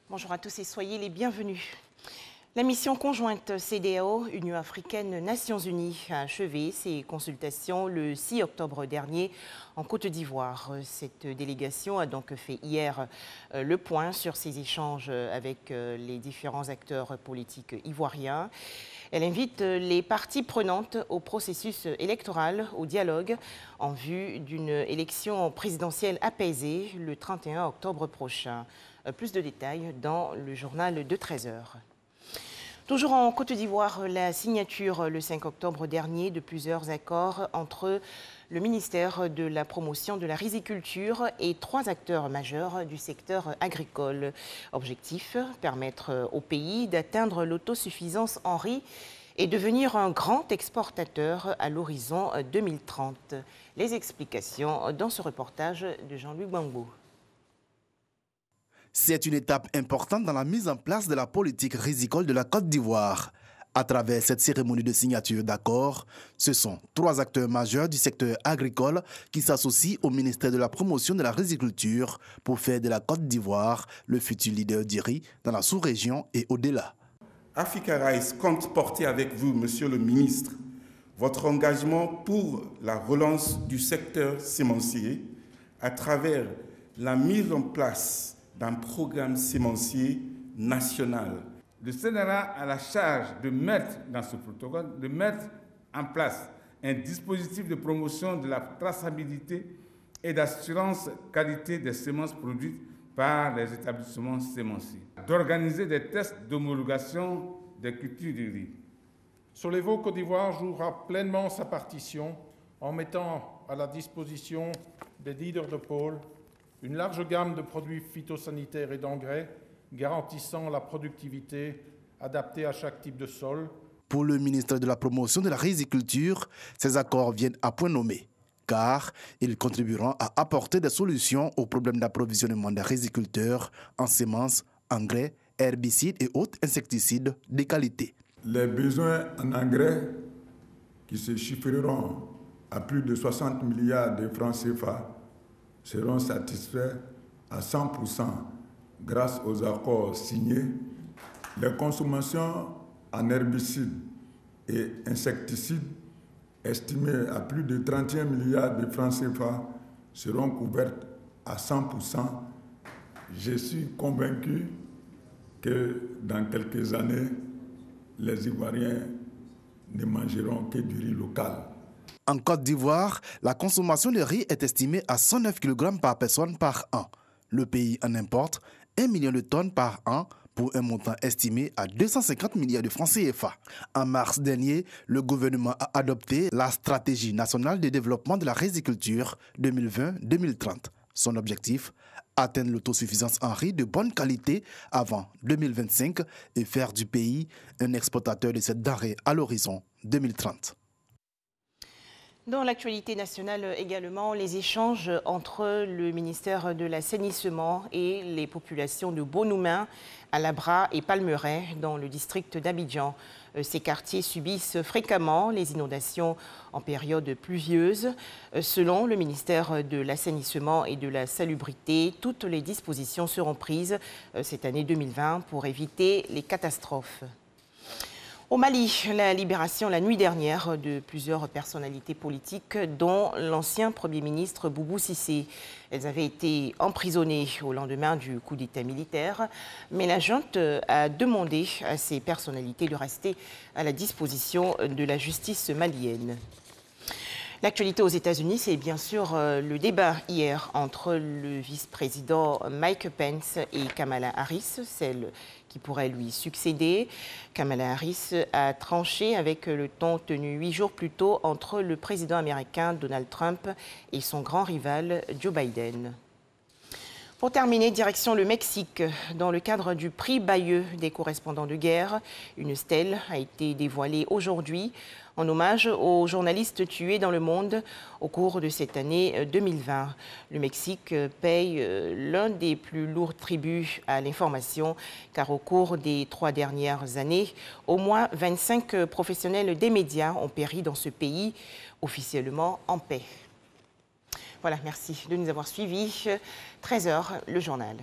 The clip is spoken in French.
Bonjour à tous et soyez les bienvenus. La mission conjointe CEDEAO, Union africaine, Nations unies a achevé ses consultations le 6 octobre dernier en Côte d'Ivoire. Cette délégation a donc fait hier le point sur ses échanges avec les différents acteurs politiques ivoiriens. Elle invite les parties prenantes au processus électoral, au dialogue, en vue d'une élection présidentielle apaisée le 31 octobre prochain. Plus de détails dans le journal de 13 h. Toujours en Côte d'Ivoire, la signature le 5 octobre dernier de plusieurs accords entre le ministère de la Promotion de la Riziculture et 3 acteurs majeurs du secteur agricole. Objectif, permettre au pays d'atteindre l'autosuffisance en riz et devenir un grand exportateur à l'horizon 2030. Les explications dans ce reportage de Jean-Luc Bangbo. C'est une étape importante dans la mise en place de la politique rizicole de la Côte d'Ivoire. À travers cette cérémonie de signature d'accord, ce sont 3 acteurs majeurs du secteur agricole qui s'associent au ministère de la Promotion de la Riziculture pour faire de la Côte d'Ivoire le futur leader du riz dans la sous-région et au-delà. Africa Rice compte porter avec vous, Monsieur le ministre, votre engagement pour la relance du secteur sémencier à travers la mise en place d'un programme sémencier national. Le CNRA a la charge de mettre dans ce protocole, de mettre en place un dispositif de promotion de la traçabilité et d'assurance qualité des semences produites par les établissements sémenciers, d'organiser des tests d'homologation des cultures de riz. Solevo Côte d'Ivoire jouera pleinement sa partition en mettant à la disposition des leaders de pôle une large gamme de produits phytosanitaires et d'engrais garantissant la productivité adaptée à chaque type de sol. Pour le ministre de la Promotion de la Riziculture, ces accords viennent à point nommé, car ils contribueront à apporter des solutions aux problèmes d'approvisionnement des riziculteurs en semences, engrais, herbicides et autres insecticides de qualité. Les besoins en engrais qui se chiffreront à plus de 60 milliards de francs CFA seront satisfaits à 100% grâce aux accords signés. Les consommations en herbicides et insecticides estimées à plus de 31 milliards de francs CFA seront couvertes à 100%. Je suis convaincu que dans quelques années, les Ivoiriens ne mangeront que du riz local. En Côte d'Ivoire, la consommation de riz est estimée à 109 kg par personne par an. Le pays en importe 1 million de tonnes par an pour un montant estimé à 250 milliards de francs CFA. En mars dernier, le gouvernement a adopté la stratégie nationale de développement de la riziculture 2020-2030. Son objectif, atteindre l'autosuffisance en riz de bonne qualité avant 2025 et faire du pays un exportateur de cette denrée à l'horizon 2030. Dans l'actualité nationale également, les échanges entre le ministère de l'Assainissement et les populations de Bonoumin, Alabra et Palmeraie dans le district d'Abidjan. Ces quartiers subissent fréquemment les inondations en période pluvieuse. Selon le ministère de l'Assainissement et de la Salubrité, toutes les dispositions seront prises cette année 2020 pour éviter les catastrophes. Au Mali, la libération la nuit dernière de plusieurs personnalités politiques, dont l'ancien Premier ministre Boubou Cissé. Elles avaient été emprisonnées au lendemain du coup d'État militaire, mais la junte a demandé à ces personnalités de rester à la disposition de la justice malienne. L'actualité aux États-Unis, c'est bien sûr le débat hier entre le vice-président Mike Pence et Kamala Harris, celle qui pourrait lui succéder. Kamala Harris a tranché avec le ton tenu 8 jours plus tôt entre le président américain Donald Trump et son grand rival Joe Biden. Pour terminer, direction le Mexique. Dans le cadre du prix Bayeux des correspondants de guerre, une stèle a été dévoilée aujourd'hui en hommage aux journalistes tués dans le monde au cours de cette année 2020. Le Mexique paye l'un des plus lourds tributs à l'information, car au cours des 3 dernières années, au moins 25 professionnels des médias ont péri dans ce pays, officiellement en paix. Voilà, merci de nous avoir suivis. 13 h, le journal.